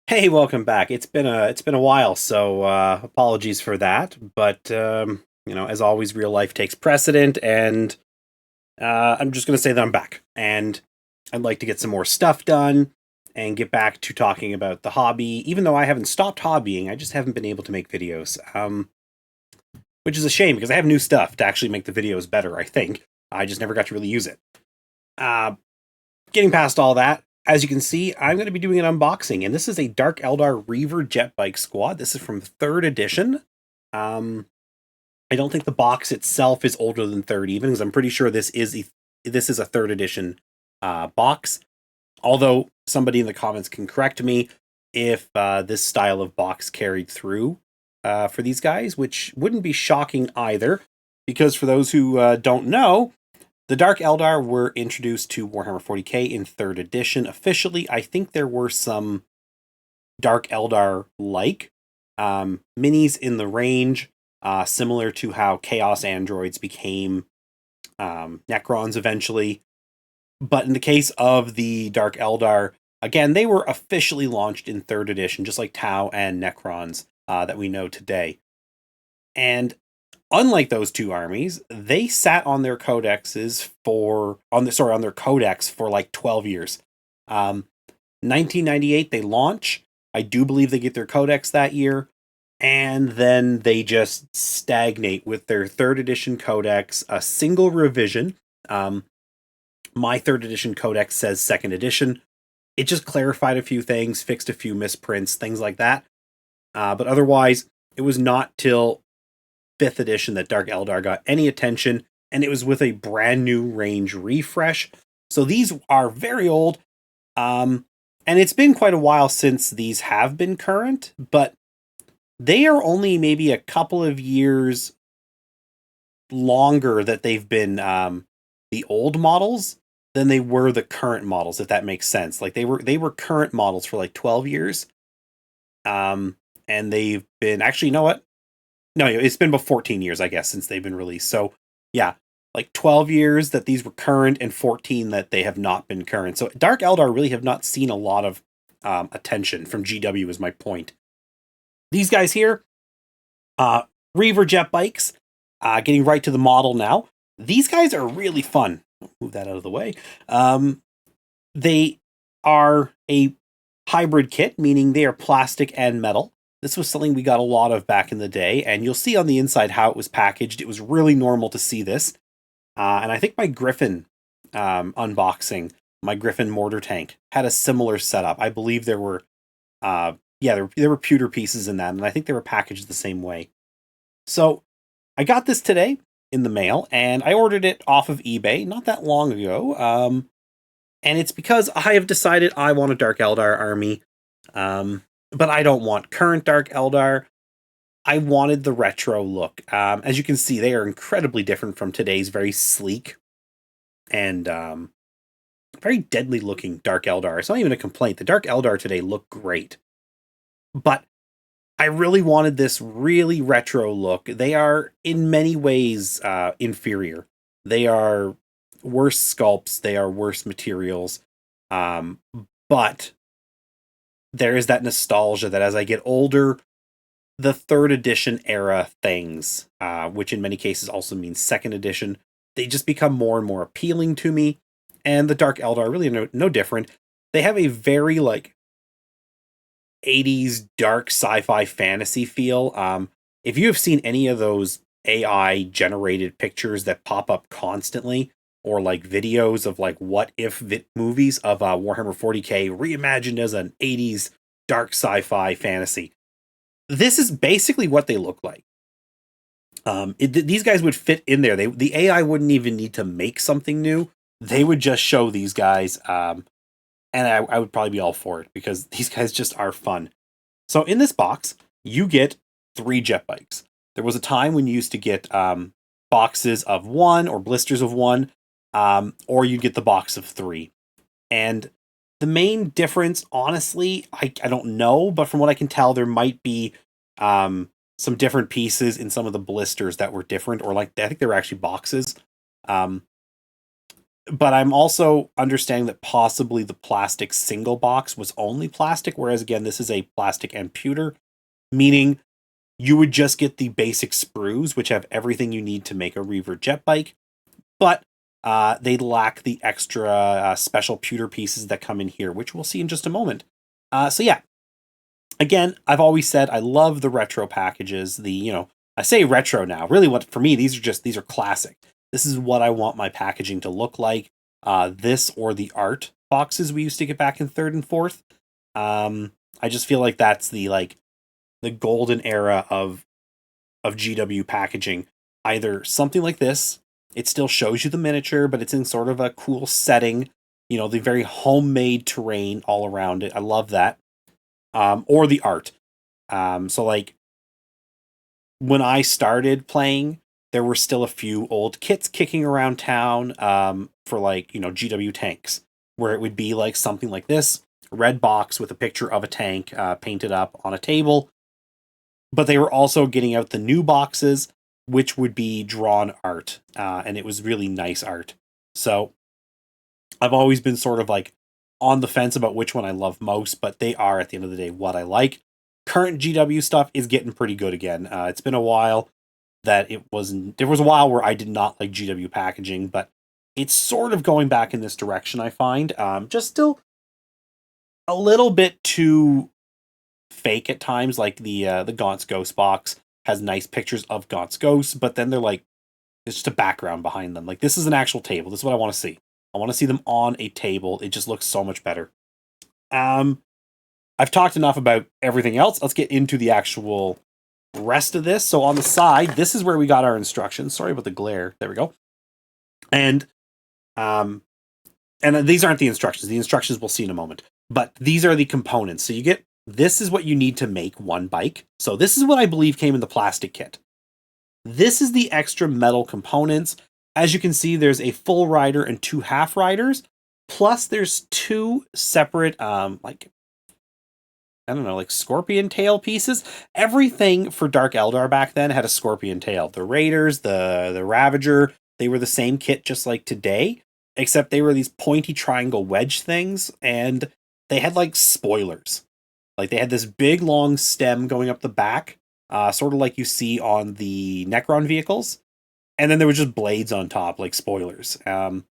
Hey, welcome back. It's been a while, so apologies for that. But as always, real life takes precedent, and I'm just gonna say that I'm back, and I'd like to get some more stuff done and get back to talking about the hobby. Even though I haven't stopped hobbying, I just haven't been able to make videos, which is a shame because I have new stuff to actually make the videos better. I think I just never got to really use it. Uh, Getting past all that, as you can see, I'm going to be doing an unboxing, and this is a Dark Eldar Reaver Jetbike squad. This is from 3rd edition. Um, I don't think the box itself is older than 3rd even, because I'm pretty sure this is a 3rd edition box. Although somebody in the comments can correct me if this style of box carried through for these guys, which wouldn't be shocking either, because for those who don't know, the Dark Eldar were introduced to Warhammer 40k in 3rd edition. Officially, I think there were some Dark Eldar-like minis in the range, similar to how Chaos Androids became Necrons eventually. But in the case of the Dark Eldar, again, they were officially launched in 3rd edition, just like Tau and Necrons that we know today. And unlike those two armies, they sat on their codexes on their codex for like 12 years. 1998 they launch. I do believe they get their codex that year, and then they just stagnate with their 3rd edition codex, a single revision. My 3rd edition codex says 2nd edition. It just clarified a few things, fixed a few misprints, things like that. But otherwise, it was not till 5th edition that Dark Eldar got any attention, and it was with a brand new range refresh. So these are very old, and it's been quite a while since these have been current, but they are only maybe a couple of years longer that they've been the old models than they were the current models, if that makes sense. Like they were current models for like 12 years. And they've been actually, you know what? No, it's been about 14 years, I guess, since they've been released. So, yeah, like 12 years that these were current and 14 that they have not been current. So, Dark Eldar really have not seen a lot of attention from GW, is my point. These guys here, Reaver jet bikes, getting right to the model now. These guys are really fun. Move that out of the way. They are a hybrid kit, meaning they are plastic and metal. This was something we got a lot of back in the day, and you'll see on the inside how it was packaged. It was really normal to see this. And I think my Griffin unboxing, my Griffin mortar tank, had a similar setup. I believe there were, there were pewter pieces in that, and I think they were packaged the same way. So I got this today in the mail, and I ordered it off of eBay not that long ago. And it's because I have decided I want a Dark Eldar army. But I don't want current Dark Eldar. I wanted the retro look. As you can see, they are incredibly different from today's very sleek and very deadly looking Dark Eldar. It's not even a complaint. The Dark Eldar today look great. But I really wanted this really retro look. They are in many ways inferior. They are worse sculpts. They are worse materials. But there is that nostalgia that as I get older, the 3rd edition era things, which in many cases also means 2nd edition, they just become more and more appealing to me. And the Dark Eldar are really no different. They have a very like 80s dark sci-fi fantasy feel. If you have seen any of those AI generated pictures that pop up constantly, or like videos of like what if movies of Warhammer 40k reimagined as an 80s dark sci-fi fantasy, this is basically what they look like. These guys would fit in there. The AI wouldn't even need to make something new. They would just show these guys, and I would probably be all for it because these guys just are fun. So in this box, you get 3 jet bikes. There was a time when you used to get boxes of 1 or blisters of 1, or you'd get the box of 3. And the main difference, honestly, I don't know, but from what I can tell, there might be some different pieces in some of the blisters that were different, or like I think they were actually boxes. but I'm also understanding that possibly the plastic single box was only plastic, whereas again, this is a plastic and pewter, meaning you would just get the basic sprues, which have everything you need to make a Reaver Jetbike, but they lack the extra special pewter pieces that come in here, which we'll see in just a moment. So yeah, again, I've always said I love the retro packages. I say retro now. Really, what for me, these are classic. This is what I want my packaging to look like. This or the art boxes we used to get back in third and fourth. I just feel like that's the golden era of GW packaging. Either something like this, it still shows you the miniature, but it's in sort of a cool setting. The very homemade terrain all around it. I love that. Or the art. So like when I started playing, there were still a few old kits kicking around town for GW tanks, where it would be like something like this, a red box with a picture of a tank painted up on a table. But they were also getting out the new boxes, which would be drawn art, and it was really nice art. So I've always been sort of like on the fence about which one I love most, but they are at the end of the day what I like. Current GW stuff is getting pretty good again. It's been a while that there was a while where I did not like GW packaging, but it's sort of going back in this direction, I find. Just still a little bit too fake at times, like the Gaunt's Ghost box has nice pictures of Gaunt's Ghosts, but then they're like, there's just a background behind them. Like, this is an actual table. This is what I want to see. I want to see them on a table. It just looks so much better. I've talked enough about everything else. Let's get into the actual rest of this. So on the side, this is where we got our instructions. Sorry about the glare. There we go. And these aren't the instructions. The instructions we'll see in a moment. But these are the components. So this is what you need to make one bike. So this is what I believe came in the plastic kit. This is the extra metal components. As you can see, there's a full rider and 2 half riders. Plus there's 2 separate, scorpion tail pieces. Everything for Dark Eldar back then had a scorpion tail. The Raiders, the Ravager, they were the same kit just like today, except they were these pointy triangle wedge things, and they had like spoilers. Like they had this big long stem going up the back, sort of like you see on the Necron vehicles. And then there were just blades on top, like spoilers. And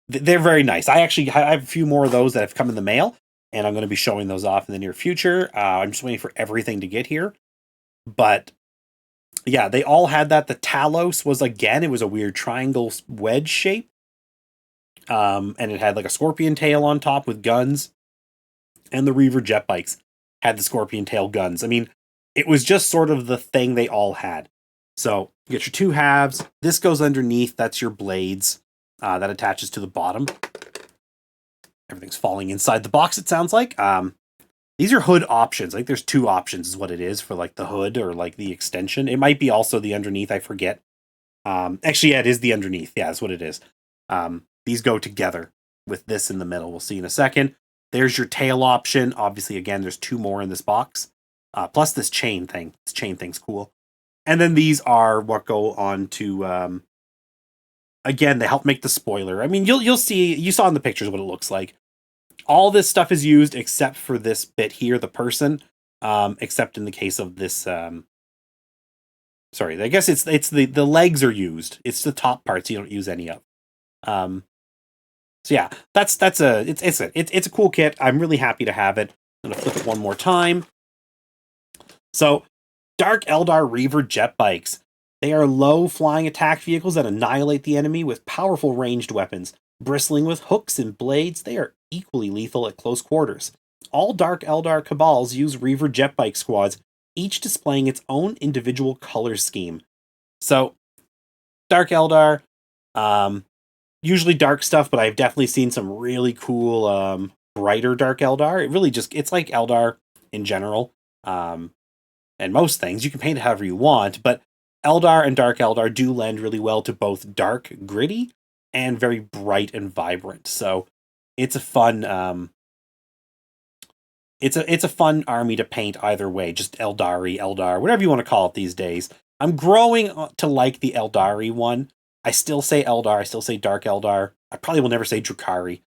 they're very nice. I have a few more of those that have come in the mail, and I'm going to be showing those off in the near future. I'm just waiting for everything to get here. But yeah, they all had that. The Talos was, again, it was a weird triangle wedge shape. And it had like a scorpion tail on top with guns. And the Reaver jet bikes had the scorpion tail guns. I mean, it was just sort of the thing they all had. So you get your 2 halves. This goes underneath. That's your blades that attaches to the bottom. Everything's falling inside the box, it sounds like. These are hood options. Like there's 2 options is what it is for like the hood or like the extension. It might be also the underneath. I forget. Actually, yeah, it is the underneath. Yeah, that's what it is. These go together with this in the middle. We'll see in a second. There's your tail option. Obviously, again, there's 2 more in this box. Plus this chain thing. This chain thing's cool. And then these are what go on to, again, they help make the spoiler. I mean, you'll see, you saw in the pictures what it looks like. All this stuff is used except for this bit here, the person, except in the case of this, sorry, I guess it's the legs are used. It's the top parts you don't use any of. So yeah, it's a cool kit. I'm really happy to have it. I'm going to flip it one more time. So, Dark Eldar Reaver jet bikes. They are low flying attack vehicles that annihilate the enemy with powerful ranged weapons. Bristling with hooks and blades, they are equally lethal at close quarters. All Dark Eldar cabals use Reaver jet bike squads, each displaying its own individual color scheme. So, Dark Eldar, usually dark stuff, but I've definitely seen some really cool, brighter Dark Eldar. It's like Eldar in general. And most things, you can paint it however you want, but Eldar and Dark Eldar do lend really well to both dark, gritty, and very bright and vibrant. So it's a fun, it's a fun army to paint either way. Just Eldar, whatever you want to call it these days. I'm growing to like the Eldari one. I still say Eldar. I still say Dark Eldar. I probably will never say Drukhari.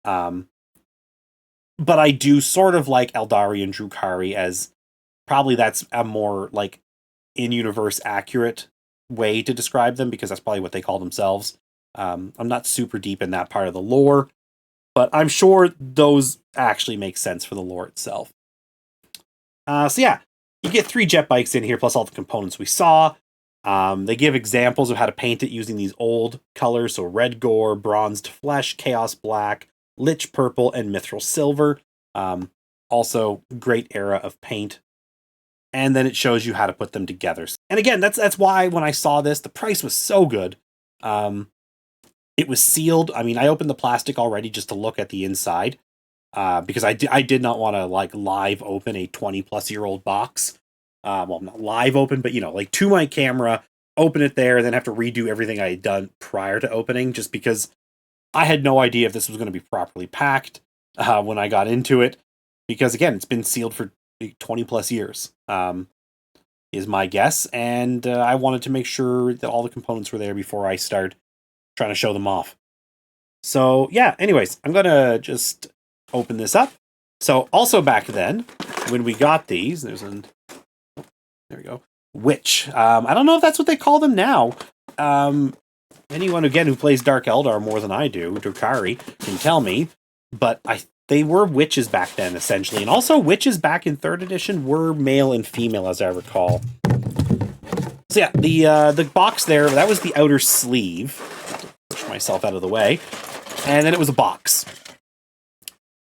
But I do sort of like Eldari and Drukhari as probably that's a more like in-universe accurate way to describe them because that's probably what they call themselves. I'm not super deep in that part of the lore, but I'm sure those actually make sense for the lore itself. So yeah, you get 3 jet bikes in here plus all the components we saw. They give examples of how to paint it using these old colors, so red gore, bronzed flesh, chaos black, lich purple, and mithril silver. Also, great era of paint. And then it shows you how to put them together. And again, that's why when I saw this, the price was so good. It was sealed. I mean, I opened the plastic already just to look at the inside because I did not want to like live open a 20-plus-year-old box. Well, not live open, but like to my camera, open it there, and then have to redo everything I had done prior to opening, just because I had no idea if this was going to be properly packed when I got into it. Because again, it's been sealed for 20-plus years, is my guess, and I wanted to make sure that all the components were there before I start trying to show them off. So yeah, anyways, I'm gonna just open this up. So also back then, when we got these, there we go. Witch. I don't know if that's what they call them now. Anyone, again, who plays Dark Eldar more than I do, Drukhari, can tell me. But they were witches back then, essentially. And also, witches back in 3rd edition were male and female, as I recall. So yeah, the box there, that was the outer sleeve. Push myself out of the way. And then it was a box.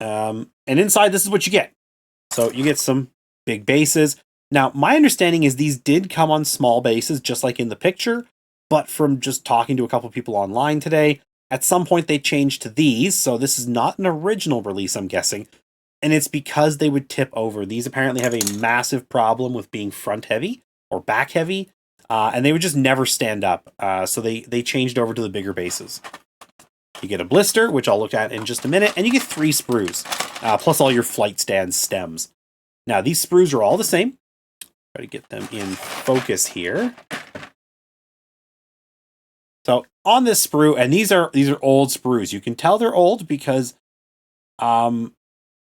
And inside, this is what you get. So you get some big bases. Now, my understanding is these did come on small bases, just like in the picture, but from just talking to a couple people online today, at some point they changed to these, so this is not an original release, I'm guessing, and it's because they would tip over. These apparently have a massive problem with being front-heavy, or back-heavy, and they would just never stand up, so they changed over to the bigger bases. You get a blister, which I'll look at in just a minute, and you get 3 sprues, plus all your flight stand stems. Now, these sprues are all the same. Try to get them in focus here. So on this sprue, and these are old sprues. You can tell they're old because it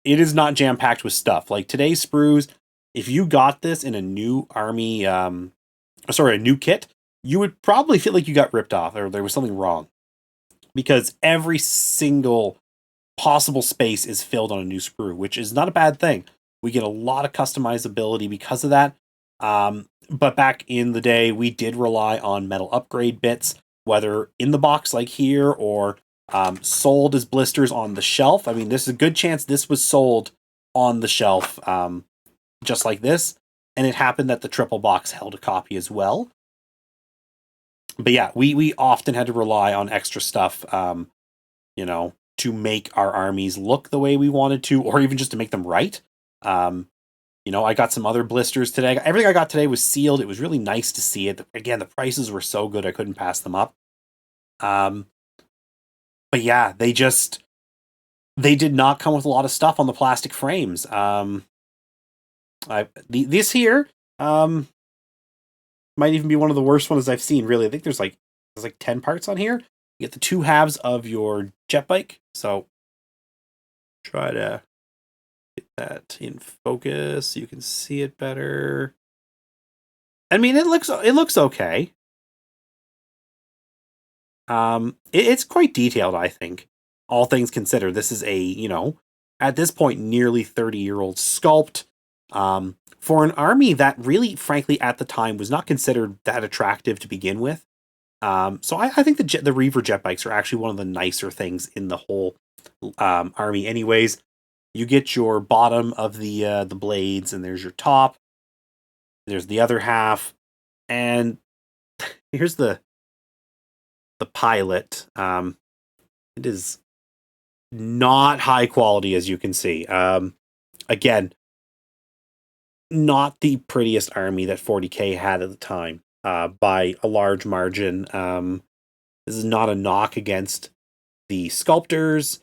is not jam-packed with stuff. Like today's sprues, if you got this in a new army, a new kit, you would probably feel like you got ripped off or there was something wrong. Because every single possible space is filled on a new sprue, which is not a bad thing. We get a lot of customizability because of that. But back in the day, we did rely on metal upgrade bits, whether in the box like here or sold as blisters on the shelf. I mean, there's a good chance this was sold on the shelf just like this, and it happened that the triple box held a copy as well. But yeah, we often had to rely on extra stuff, to make our armies look the way we wanted to, or even just to make them right. I got some other blisters today. Everything I got today was sealed. It was really nice to see it. Again, the prices were so good I couldn't pass them up. But yeah, they did not come with a lot of stuff on the plastic frames. This here might even be one of the worst ones I've seen, really. I think there's like 10 parts on here. You get the 2 halves of your Jetbike. So try to get that in focus so you can see it better. I mean, it looks okay. It's quite detailed, I think. All things considered, this is a, at this point, nearly 30-year-old sculpt. For an army that really, frankly, at the time was not considered that attractive to begin with. So I think the Reaver Jetbikes are actually one of the nicer things in the whole army anyways. You get your bottom of the blades, and there's your top. There's the other half. And here's the pilot. It is not high quality, as you can see. Again, not the prettiest army that 40K had at the time, by a large margin. This is not a knock against the sculptors,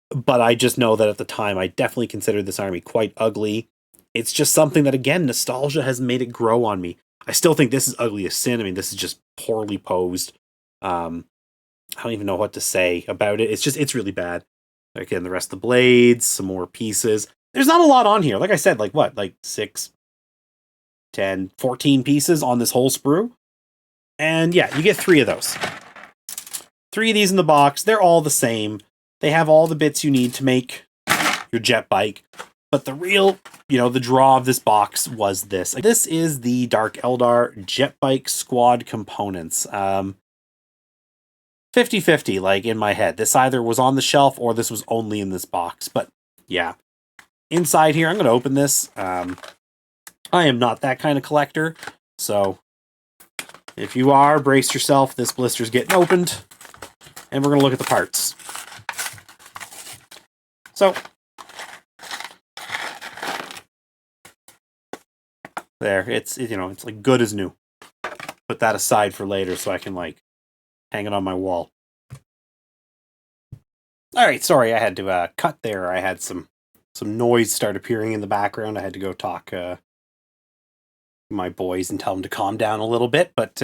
but I just know that at the time I definitely considered this army quite ugly. It's just something that, again, nostalgia has made it grow on me. I still think this is ugly as sin. I mean, this is just poorly posed. I don't even know what to say about it. It's really bad. Again, the rest of the blades, some more pieces. There's not a lot on here. Like I said, like what? Like 6, 10, 14 pieces on this whole sprue. And yeah, you get 3 of those. 3 of these in the box. They're all the same. They have all the bits you need to make your Jetbike. But the real, the draw of this box was this. This is the Dark Eldar Jetbike Squad components. 50-50, like, in my head. This either was on the shelf or this was only in this box. But, yeah. Inside here, I'm going to open this. I am not that kind of collector. So, if you are, brace yourself. This blister's getting opened. And we're going to look at the parts. So, there. It's like good as new. Put that aside for later so I can, like, hang it on my wall. Alright, sorry, I had to cut there. I had some noise start appearing in the background. I had to go talk to my boys and tell them to calm down a little bit, but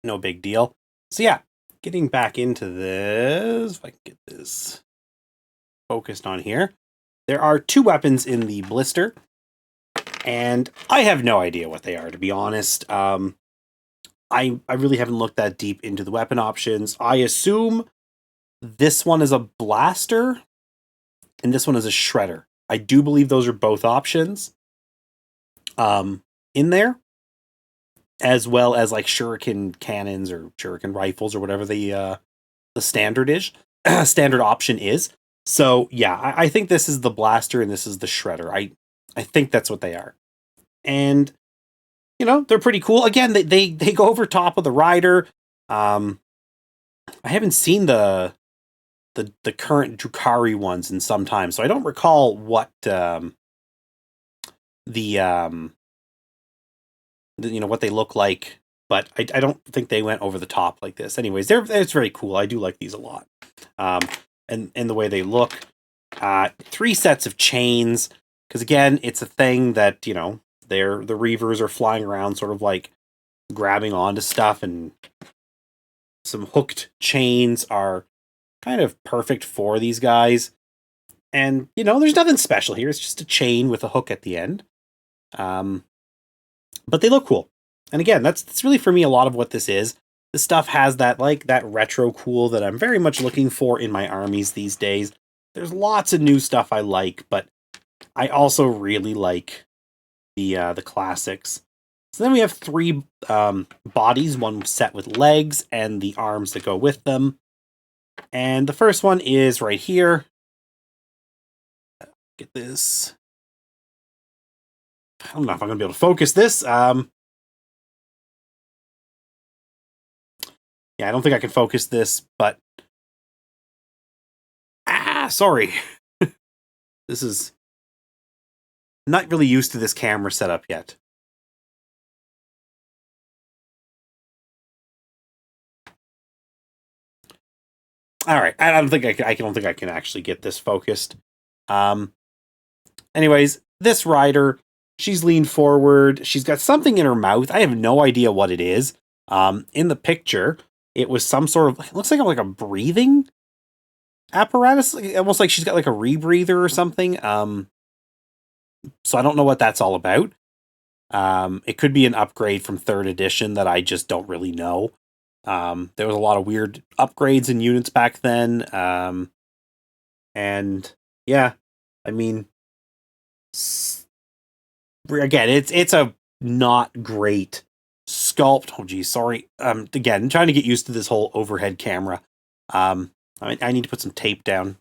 no big deal. So yeah, getting back into this, if I can get this focused on here. There are 2 weapons in the blister, and I have no idea what they are, to be honest. I really haven't looked that deep into the weapon options. I assume this one is a blaster, and this one is a shredder. I do believe those are both options in there, as well as like shuriken cannons or shuriken rifles or whatever the standard is, standard option is. So yeah, I think this is the blaster and this is the shredder. I think that's what they are, and they're pretty cool. Again, they go over top of the rider. I haven't seen the current Drukhari ones in some time, so I don't recall what what they look like, but I don't think they went over the top like this. Anyways, it's very cool. I do like these a lot. And the way they look. 3 sets of chains, because again, it's a thing that, the Reavers are flying around sort of like grabbing onto stuff, and some hooked chains are kind of perfect for these guys. And, there's nothing special here. It's just a chain with a hook at the end. But they look cool. And again, that's really for me a lot of what this is. This stuff has that retro cool that I'm very much looking for in my armies these days. There's lots of new stuff I like, but I also really like the classics. So then we have 3 bodies, one set with legs and the arms that go with them. And the first one is right here. Get this. I don't know if I'm going to be able to focus this. Yeah, I don't think I can focus this, but... sorry. This is... not really used to this camera setup yet. Alright, I don't think I can actually get this focused. Anyways, this rider, she's leaned forward. She's got something in her mouth. I have no idea what it is. In the picture, it was some sort of... it looks like a breathing apparatus. Almost like she's got like a rebreather or something. So I don't know what that's all about. It could be an upgrade from 3rd edition that I just don't really know. There was a lot of weird upgrades in units back then. And yeah, I mean, again, it's a not great sculpt. Oh geez, sorry. Again, trying to get used to this whole overhead camera. I need to put some tape down.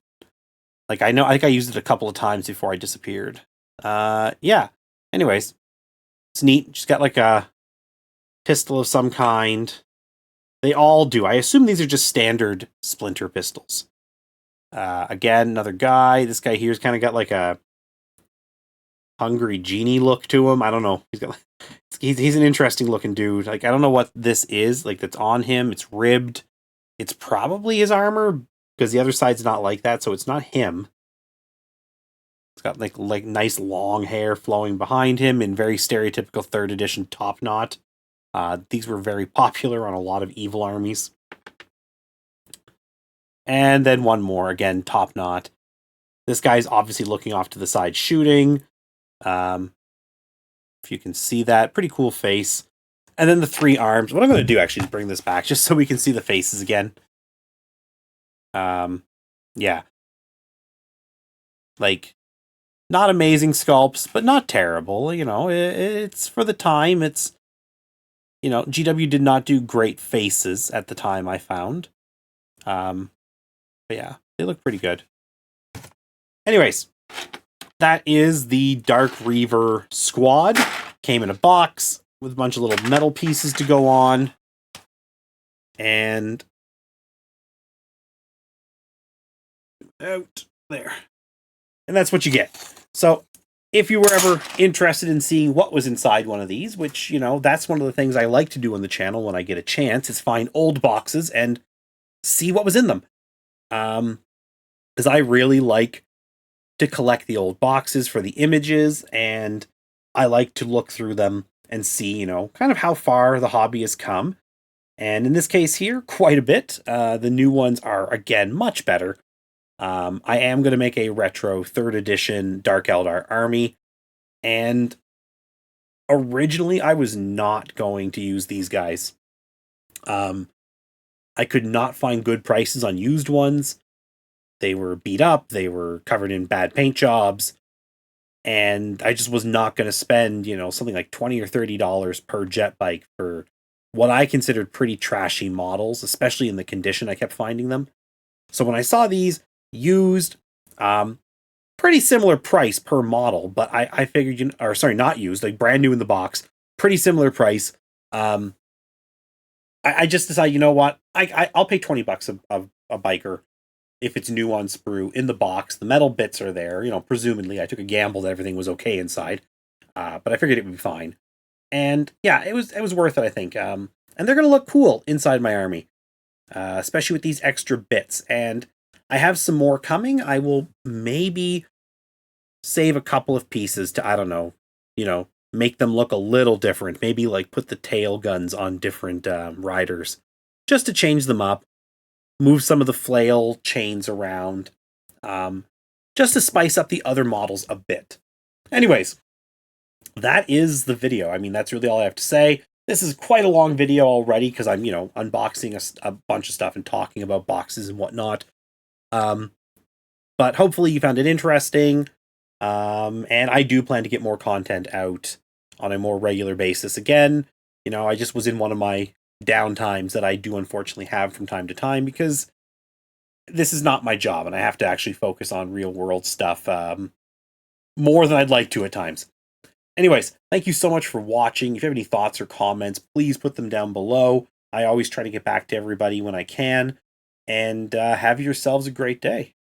I think I used it a couple of times before I disappeared. Yeah. Anyways, it's neat. She's got like a pistol of some kind. They all do. I assume these are just standard splinter pistols. Again, another guy. This guy here's kind of got like a hungry genie look to him. I don't know. He's an interesting looking dude. I don't know what this is. That's on him. It's ribbed. It's probably his armor because the other side's not like that, so it's not him. It's got like nice long hair flowing behind him in very stereotypical 3rd edition top knot. These were very popular on a lot of evil armies. And then one more, again, top knot. This guy's obviously looking off to the side shooting. If you can see that, pretty cool face. And then the 3 arms. What I'm going to do actually is bring this back just so we can see the faces again. Yeah. Like, not amazing sculpts, but not terrible. You know, it's for the time. It's, you know, GW did not do great faces at the time, I found. But yeah, they look pretty good. Anyways, that is the Dark Reaver squad. Came in a box with a bunch of little metal pieces to go on. And out there. And that's what you get. So if you were ever interested in seeing what was inside one of these, which, you know, that's one of the things I like to do on the channel when I get a chance, is find old boxes and see what was in them. Because I really like to collect the old boxes for the images, and I like to look through them and see, you know, kind of how far the hobby has come. And in this case here, quite a bit. The new ones are, again, much better. I am going to make a retro 3rd edition Dark Eldar army, and originally I was not going to use these guys. I could not find good prices on used ones. They were beat up, they were covered in bad paint jobs, and I just was not going to spend, you know, something like $20 or $30 per Jetbike for what I considered pretty trashy models, especially in the condition I kept finding them. So when I saw these used, pretty similar price per model, but I figured, or sorry, not used, like brand new in the box, pretty similar price. I just decided, you know what, I'll pay $20 a biker if it's new on sprue in the box. The metal bits are there, you know, presumably. I took a gamble that everything was okay inside, but I figured it would be fine. And yeah, it was worth it, I think. And they're gonna look cool inside my army, especially with these extra bits. And I have some more coming. I will maybe save a couple of pieces to, I don't know, you know, make them look a little different. Maybe like put the tail guns on different riders just to change them up. Move some of the flail chains around, just to spice up the other models a bit. Anyways, that is the video. I mean, that's really all I have to say. This is quite a long video already because I'm, you know, unboxing a bunch of stuff and talking about boxes and whatnot. But hopefully you found it interesting. And I do plan to get more content out on a more regular basis. Again, you know, I just was in one of my downtimes that I do unfortunately have from time to time because this is not my job and I have to actually focus on real world stuff more than I'd like to at times. Anyways, thank you so much for watching. If you have any thoughts or comments, please put them down below. I always try to get back to everybody when I can. And have yourselves a great day.